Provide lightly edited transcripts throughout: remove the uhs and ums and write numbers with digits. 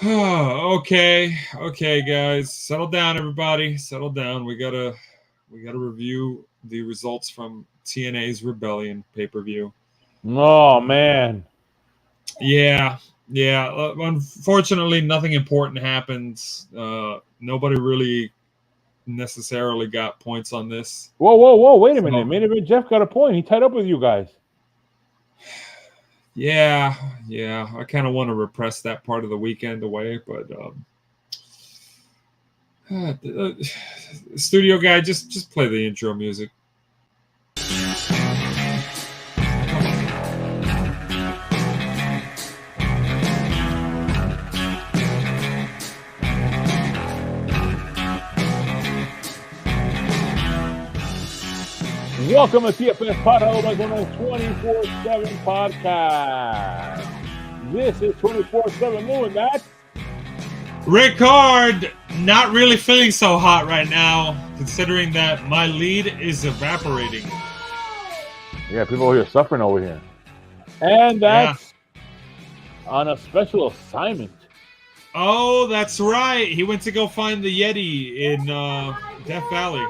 Okay, guys, settle down, everybody. Settle down. We gotta review the results from TNA's Rebellion pay-per-view. Oh man. Yeah, yeah. Unfortunately, nothing important happened. Nobody really necessarily got points on this. Whoa! Wait a minute. So Main event Jeff got a point. He tied up with you guys. yeah, yeah. I kind of want to repress that part of the weekend away, but studio guy, just play the intro music. Welcome to TFSPOD, like on a 24/7 podcast. This is 24/7 Lou, and that's Ricard, not really feeling so hot right now, considering that my lead is evaporating. yeah, people here suffering over here, and that's on a special assignment. Oh, that's right. He went to go find the Yeti in Death Valley.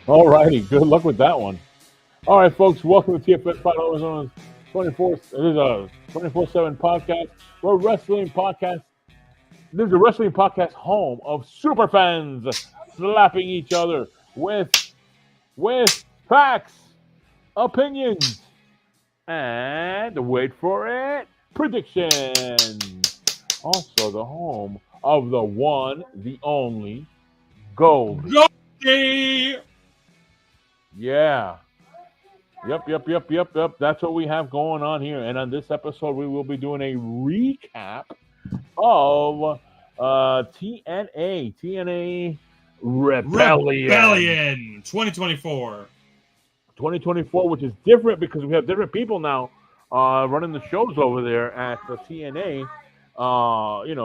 All righty, good luck with that one. All right, folks, welcome to TFSPOD, always on 24. This is a 24/7 podcast. We're a wrestling podcast. This is a wrestling podcast home of super fans slapping each other with facts, opinions, and wait for it, predictions. Also, the home of the one, the only, Gold. Goldie! Yeah. Yep. That's what we have going on here. And on this episode, we will be doing a recap of TNA Rebellion 2024. 2024, which is different because we have different people now running the shows over there at the TNA.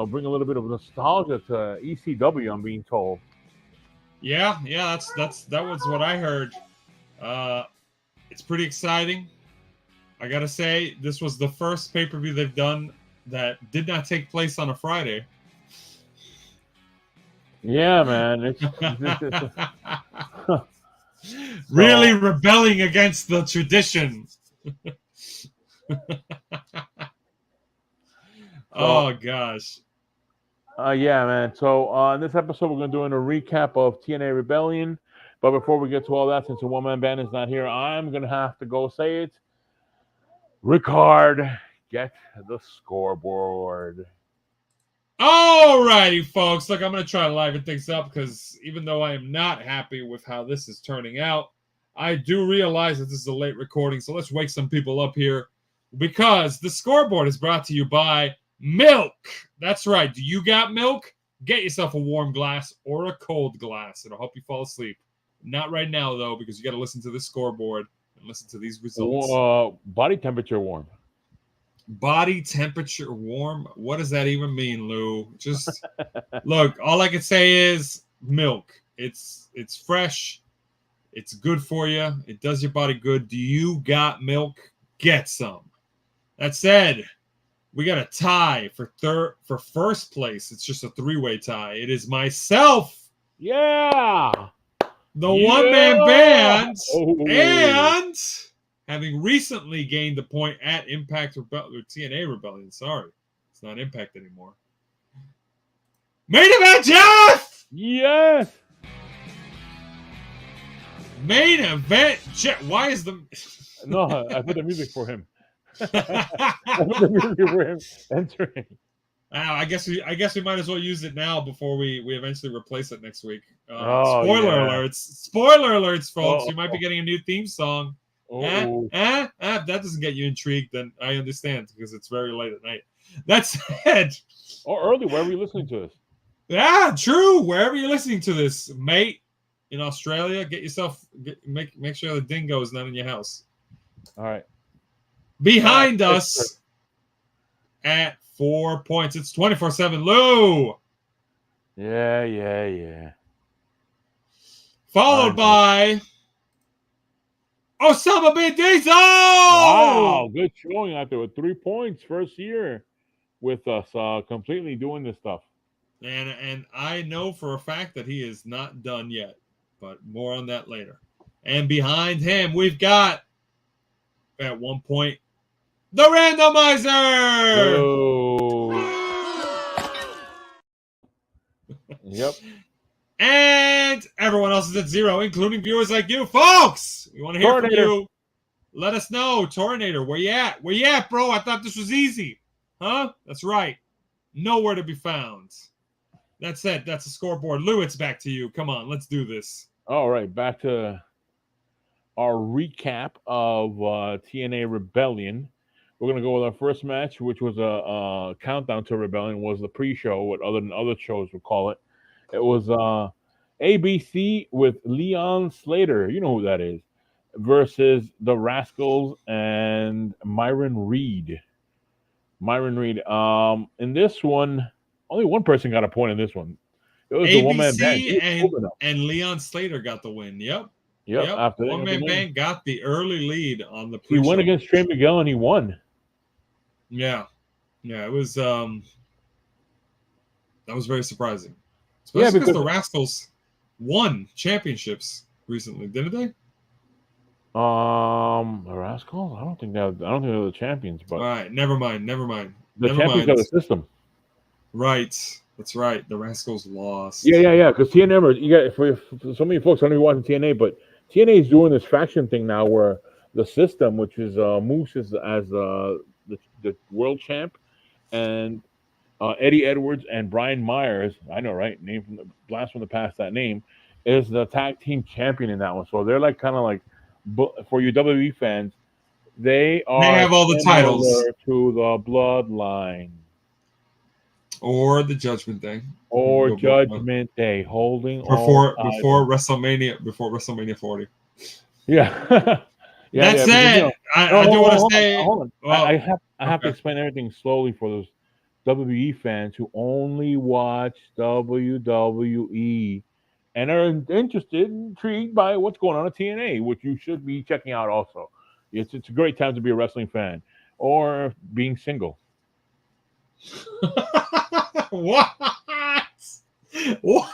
Bring a little bit of nostalgia to ECW, I'm being told. Yeah, that was what I heard. It's pretty exciting. I gotta say, this was the first pay-per-view they've done that did not take place on a Friday. Yeah, man. Really rebelling against the tradition. Oh gosh. Yeah, man. So in this episode, we're going to do a recap of TNA Rebellion. But before we get to all that, since the one-man band is not here, I'm going to have to go say it. Ricard, get the scoreboard. Alrighty, folks. Look, I'm going to try to liven things up because even though I am not happy with how this is turning out, I do realize that this is a late recording. So let's wake some people up here because the scoreboard is brought to you by milk. That's right. Do you got milk? Get yourself a warm glass or a cold glass. It'll help you fall asleep. Not right now, though, because you got to listen to this scoreboard and listen to these results. Body temperature warm. Body temperature warm? What does that even mean, Lou? Just look, all I can say is milk. It's fresh. It's good for you. It does your body good. Do you got milk? Get some. That said, we got a tie for first place. It's just a three-way tie. It is myself. Yeah. The one-man band, and having recently gained the point at Impact TNA Rebellion. Sorry, it's not Impact anymore. Main event, Jeff! Yes! Main event, Jeff. Why is the... No, I put the music for him. I put the music for him entering. I guess we might as well use it now before we eventually replace it next week. Spoiler alerts, folks. You might be getting a new theme song. If that doesn't get you intrigued, then I understand because it's very late at night. That said, or early, wherever you're listening to this. Yeah, true. Wherever you're listening to this, mate, in Australia, get yourself make sure the dingo is not in your house. All right. Behind us at 4 points. It's 24/7 Lou. Yeah. Followed by Osama bin Diesel. Wow, good showing out there with 3 points first year with us, completely doing this stuff. And I know for a fact that he is not done yet, but more on that later. And behind him, we've got at one point the randomizer. Yep. And everyone else is at 0, including viewers like you, folks. We want to hear from you. Let us know, Torinator, where you at? Where you at, bro? I thought this was easy. Huh? That's right. Nowhere to be found. That's it. That's the scoreboard. Lou, it's back to you. Come on, let's do this. All right, back to our recap of TNA Rebellion. We're going to go with our first match, which was a countdown to Rebellion, was the pre-show, what other shows would call it. It was ABC with Leon Slater, you know who that is, versus the Rascals and Myron Reed. In this one, only one person got a point in this one. It was the one-man band. And Leon Slater got the win. Yep. After that, one-man band got the early lead on the pre-show. He went against Trey Miguel and he won. Yeah, it was that was very surprising. Especially because the Rascals won championships recently, didn't they? The Rascals? I don't think they're the champions, but all right, never mind. The champions of the system. Right. That's right. The Rascals lost. Yeah. Because TNA, you got for so many folks don't even watch TNA, but TNA is doing this faction thing now where the system, which is Moose is as the world champ, and Eddie Edwards and Brian Myers, I know, right? Name from the last one to pass that name, is the tag team champion in that one. So they're like kind of like, for you WWE fans, they have all the titles to the Bloodline. Or the Judgment Day. Or Judgment Day, holding before WrestleMania 40. Yeah. That said, I do want to say. Hold on. Well, I have to explain everything slowly for those WWE fans who only watch WWE and are interested, intrigued by what's going on at TNA, which you should be checking out also. It's a great time to be a wrestling fan or being single. What? No.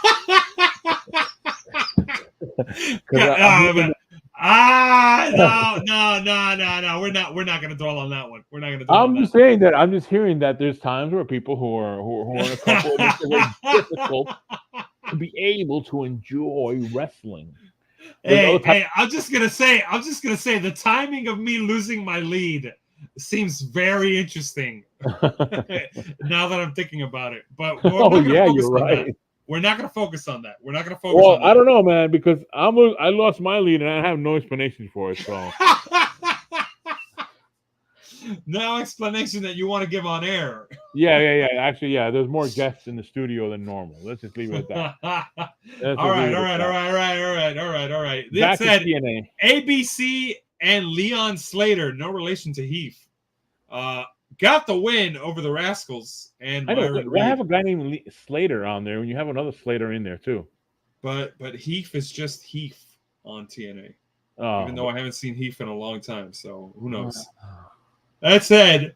We're not gonna dwell on that one. We're not gonna. I'm just saying that. I'm just hearing that there's times where people who are in a couple, it's very difficult to be able to enjoy wrestling. Hey, I'm just gonna say the timing of me losing my lead seems very interesting. Now that I'm thinking about it, but you're right. We're not going to focus on that. We're not going to focus. Well, on that. I don't know, man, because I lost my lead and I have no explanation for it. So no explanation that you want to give on air. Yeah. Actually, there's more guests in the studio than normal. Let's just leave it at that. All right. That said, TNA. ABC and Leon Slater, no relation to Heath, got the win over the Rascals. And I know. Why have a guy named Slater on there when you have another Slater in there too? But Heath is just Heath on TNA. Even though I haven't seen Heath in a long time, so who knows? That said,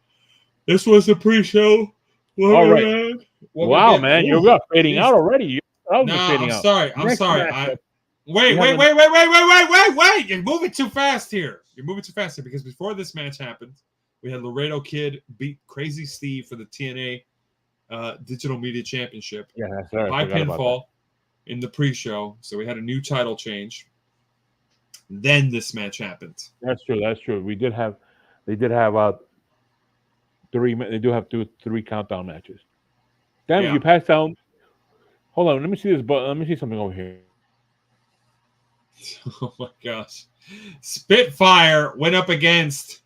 this was the pre-show. All right. Wow, man, you're fading out already. I'm sorry. Wait. You're moving too fast here. Because before this match happened, we had Laredo Kid beat Crazy Steve for the TNA Digital Media Championship by pinfall in the pre-show. So we had a new title change. Then this match happened. That's true. They did have three. They do have three countdown matches. Damn it! You passed down. Hold on. Let me see this. But let me see something over here. Oh my gosh! Spitfire went up against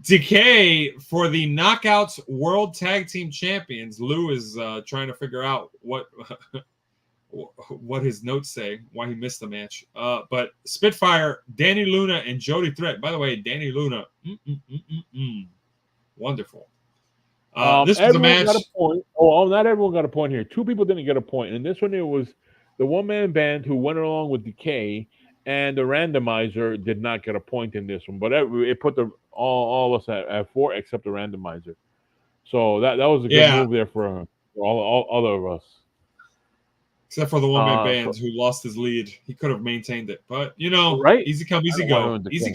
Decay for the Knockouts World Tag Team Champions. Lou is trying to figure out what his notes say, why he missed the match. But Spitfire, Danny Luna, and Jody Threat. By the way, Danny Luna, wonderful. This was a match. Got a point. Oh, not everyone got a point here. Two people didn't get a point. And this one, it was the one-man band who went along with Decay, and the randomizer did not get a point in this one. But it put all us at 4 except the randomizer. So that was a good move there for all other of us. Except for the one-man band who lost his lead. He could have maintained it. But, right? Easy come, easy go. Easy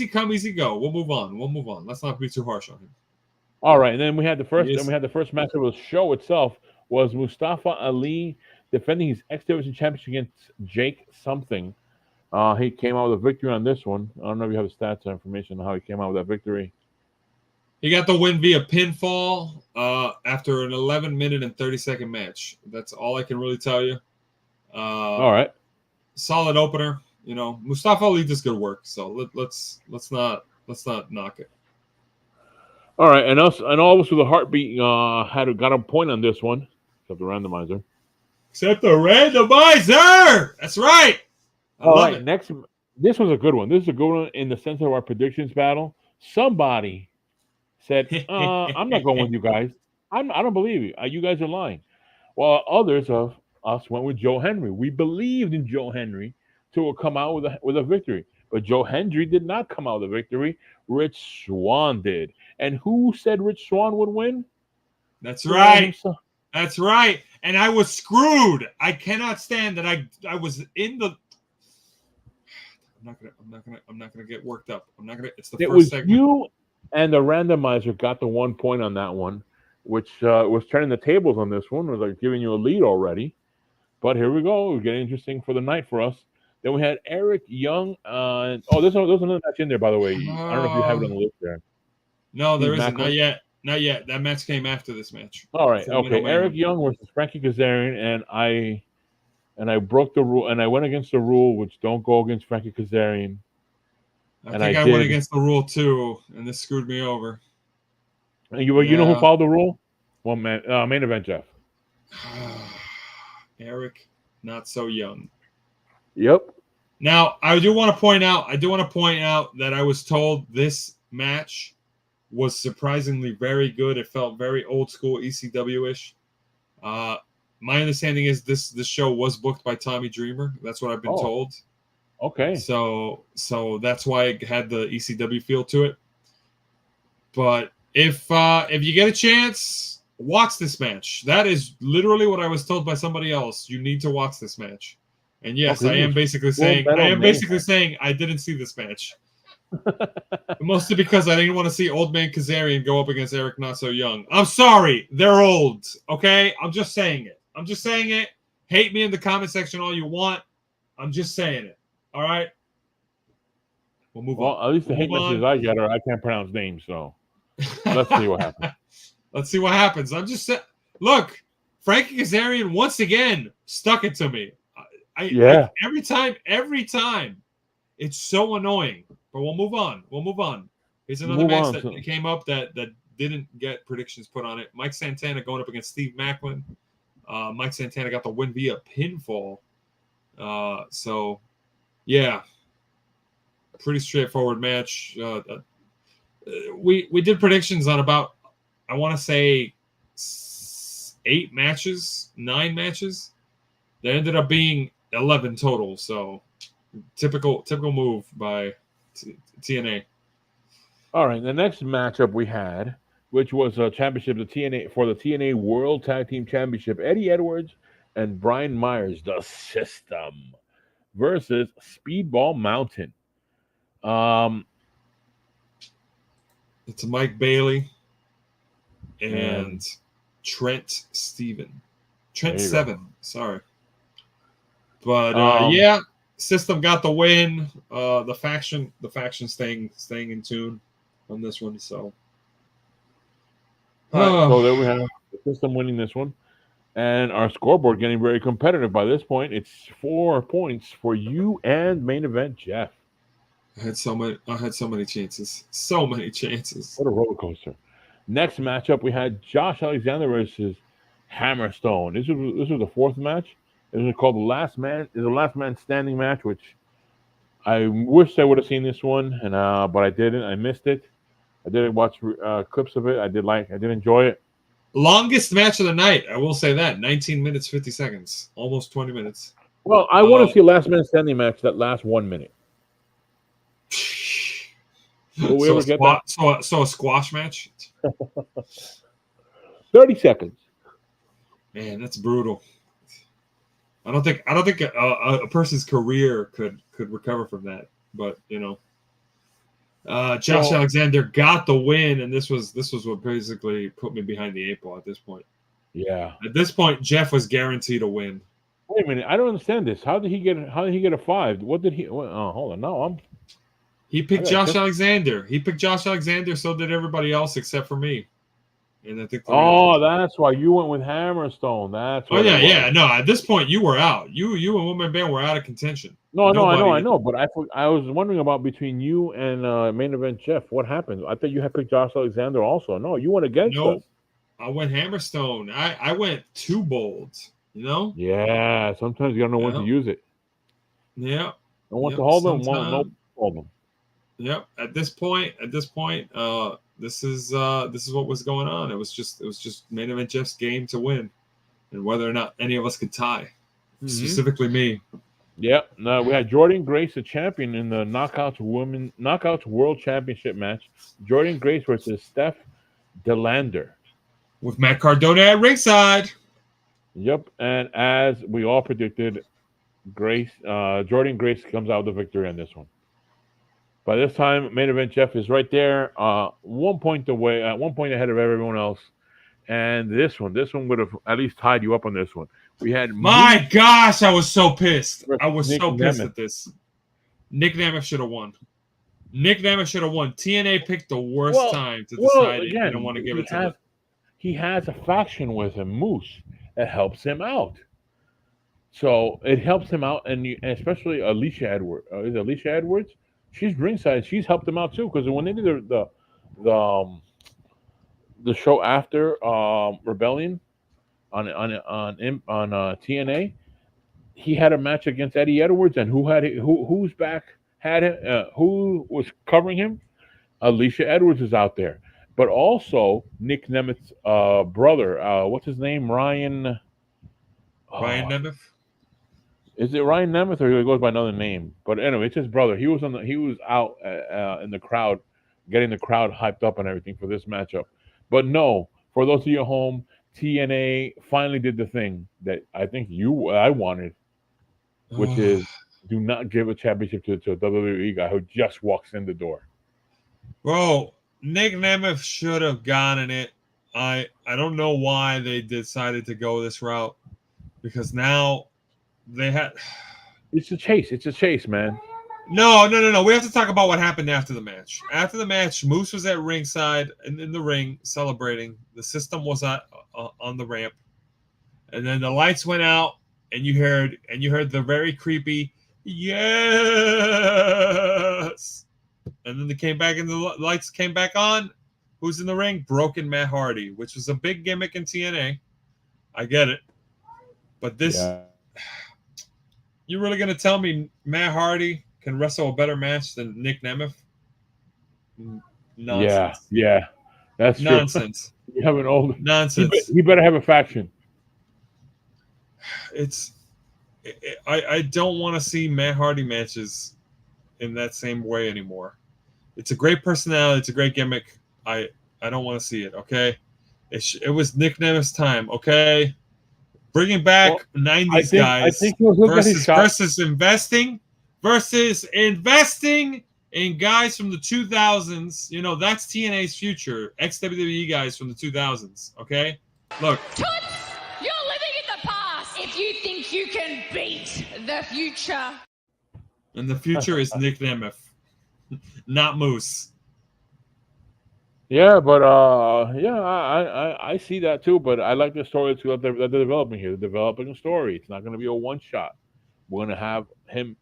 come, easy go. We'll move on. Let's not be too harsh on him. All right, and then we had the first match of the show itself was Mustafa Ali defending his X Division Championship against Jake something. He came out with a victory on this one. I don't know if you have the stats or information on how he came out with that victory. He got the win via pinfall after an 11-minute and 30-second match. That's all I can really tell you. All right. Solid opener. Mustafa Ali does good work. So let's not knock it. All right, and all of us with a heartbeat got a point on this one, except the randomizer. That's right. All right, next. This was a good one. This is a good one in the sense of our predictions battle. Somebody said, I'm not going with you guys. I don't believe you. You guys are lying. While others of us went with Joe Henry. We believed in Joe Henry to come out with a victory. But Joe Henry did not come out with a victory. Rich Swann did. And who said Rich Swann would win? That's right. That's right. And I was screwed. I cannot stand that I was in the I'm not gonna get worked up. It's the first segment. You and the randomizer got the 1 point on that one, which was turning the tables on this one. It was like giving you a lead already. But here we go. We're getting interesting for the night for us. Then we had Eric Young. There's another match in there, by the way. I don't know if you have it on the list there. No, there isn't. Not yet. That match came after this match. All right. Okay. Eric Young versus Frankie Kazarian, and I broke the rule, and I went against the rule, which don't go against Frankie Kazarian. I think I went against the rule too, and this screwed me over. And you know who followed the rule? Well, main event, Jeff. Eric, not so young. Yep. Now, I do want to point out that I was told this match was surprisingly very good. It felt very old school ECW-ish. My understanding is this show was booked by Tommy Dreamer. That's what I've been told. Okay. So that's why it had the ECW feel to it. But if you get a chance, watch this match. That is literally what I was told by somebody else. You need to watch this match. And yes, I am basically saying I didn't see this match. Mostly because I didn't want to see Old Man Kazarian go up against Eric Not So Young. I'm sorry, they're old. Okay, I'm just saying it. Hate me in the comment section all you want. I'm just saying it. All right. We'll move on. At least the hate messages I get are I can't pronounce names, so let's see what happens. Let's see what happens. I'm just saying. Look, Frankie Kazarian once again stuck it to me. Every time. It's so annoying. But we'll move on. Here's another match that came up that didn't get predictions put on it. Mike Santana going up against Steve Macklin. Mike Santana got the win via pinfall. So, yeah. Pretty straightforward match. We did predictions on about, I want to say, 9 matches. There ended up being 11 total. So, typical move by TNA. All right, the next matchup we had, which was a championship, the TNA World Tag Team Championship, Eddie Edwards and Brian Myers, the System, versus Speedball Mountain. It's Mike Bailey and Trent Seven. Sorry, but System got the win. The faction staying in tune on this one. So, so there we have the System winning this one, and our scoreboard getting very competitive by this point. It's 4 points for you and main event Jeff. I had so many chances. So many chances. What a roller coaster! Next matchup we had Josh Alexander versus Hammerstone. This was the 4th match. It was called the Last Man Standing match, which I wish I would have seen this one, but I didn't. I missed it. I didn't watch clips of it. I did enjoy it. Longest match of the night. I will say that 19 minutes 50 seconds, almost 20 minutes. Well, I want to see a Last Man Standing match that lasts 1 minute. Will we So ever get that? So a squash match? 30 seconds. Man, that's brutal. I don't think a person's career could recover from that. But Josh Alexander got the win, and this was what basically put me behind the 8 ball at this point. Yeah. At this point, Jeff was guaranteed a win. Wait a minute, I don't understand this. How did he get a 5? What did he? Oh, hold on. No, He picked Josh Alexander. He picked Josh Alexander. So did everybody else except for me. And I think. That's why you went with Hammerstone. That's. Oh yeah. No, at this point you were out. You and Woman Band were out of contention. No, I know. But I was wondering about between you and main event Jeff. What happened? I thought you had picked Josh Alexander also. No, you went against us. I went Hammerstone. I went too bold. Yeah. Sometimes you don't know when to use it. Yeah. Don't want to hold them. No hold them. Yep. At this point, this is what was going on. It was just main event Jeff's game to win, and whether or not any of us could tie, specifically me. Yep. No, we had Jordan Grace, the champion in the Knockouts World Championship match. Jordan Grace versus Steph Delander, with Matt Cardona at ringside. Yep. And as we all predicted, Jordan Grace comes out with the victory on this one. By this time, main event Jeff is right there, 1 point away, 1 point ahead of everyone else. And this one would have at least tied you up on this one. We had gosh, I was so pissed. I was so pissed at this. Nick Nemeth should have won. TNA picked the worst time to decide they don't want to give it to him. He has a faction with him, Moose, that helps him out. So it helps him out, and especially Alicia Edwards. Is it Alicia Edwards? She's ringside. She's helped him out too, because when they did the show after Rebellion on TNA, he had a match against Eddie Edwards, and who's back had him? Who was covering him? Alicia Edwards is out there, but also Nick Nemeth's brother. What's his name? Ryan Nemeth. Is it Ryan Nemeth, or he goes by another name? But anyway, it's his brother. He was out in the crowd, getting the crowd hyped up and everything for this matchup. But no, for those of you at home, TNA finally did the thing that I think I wanted, which is do not give a championship to a WWE guy who just walks in the door. Bro, Nick Nemeth should have gotten it. I don't know why they decided to go this route, because now they had. It's a chase, man. No. We have to talk about what happened after the match. After the match, Moose was at ringside in the ring celebrating. The system was on the ramp, and then the lights went out, and you heard the very creepy yes. And then they came back, and the lights came back on. Who's in the ring? Broken Matt Hardy, which was a big gimmick in TNA. I get it, but this. Yeah. You really gonna tell me Matt Hardy can wrestle a better match than Nick Nemeth? Nonsense. Yeah, that's nonsense. You have an old nonsense. He better have a faction. I don't want to see Matt Hardy matches in that same way anymore. It's a great personality. It's a great gimmick. I don't want to see it. Okay, it was Nick Nemeth's time. Okay. Bringing back 90s guys versus investing in guys from the 2000s. That's TNA's future. Ex-WWE guys from the 2000s. Okay? Look. Toots, you're living in the past if you think you can beat the future. And the future is Nick Nemeth, not Moose. Yeah, but I see that too. But I like the story that they're developing here. They're developing a story. It's not going to be a one shot. We're going to have him,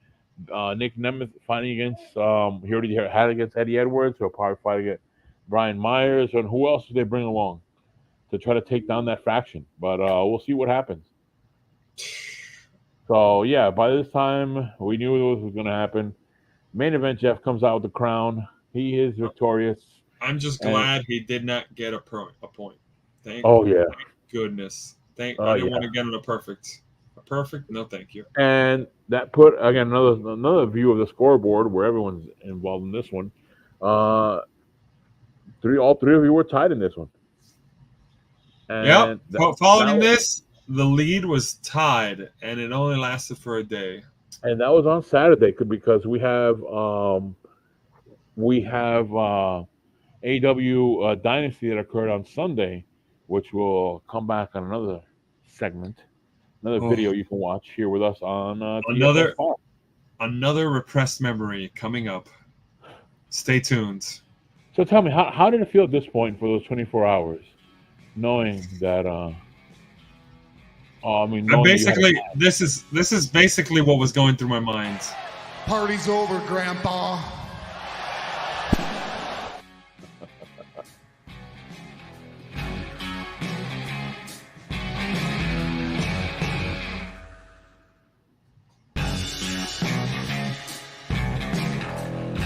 Nick Nemeth, fighting against. He already had against Eddie Edwards. He'll probably fight against Brian Myers, and who else do they bring along to try to take down that faction? But we'll see what happens. So yeah, by this time we knew this was going to happen. Main event, Jeff comes out with the crown. He is victorious. I'm just glad he did not get a point. Thank goodness. I didn't want to get it a perfect. A perfect? No, thank you. And that put again another view of the scoreboard where everyone's involved in this one. All three of you were tied in this one. Yep. And Following this, the lead was tied, and it only lasted for a day. And that was on Saturday because we have AW Dynasty that occurred on Sunday, which will come back on another segment, another video you can watch here with us on TFSPOD. Another repressed memory coming up. Stay tuned. So tell me, how did it feel at this point for those 24 hours, knowing that? This is basically what was going through my mind. Party's over, Grandpa.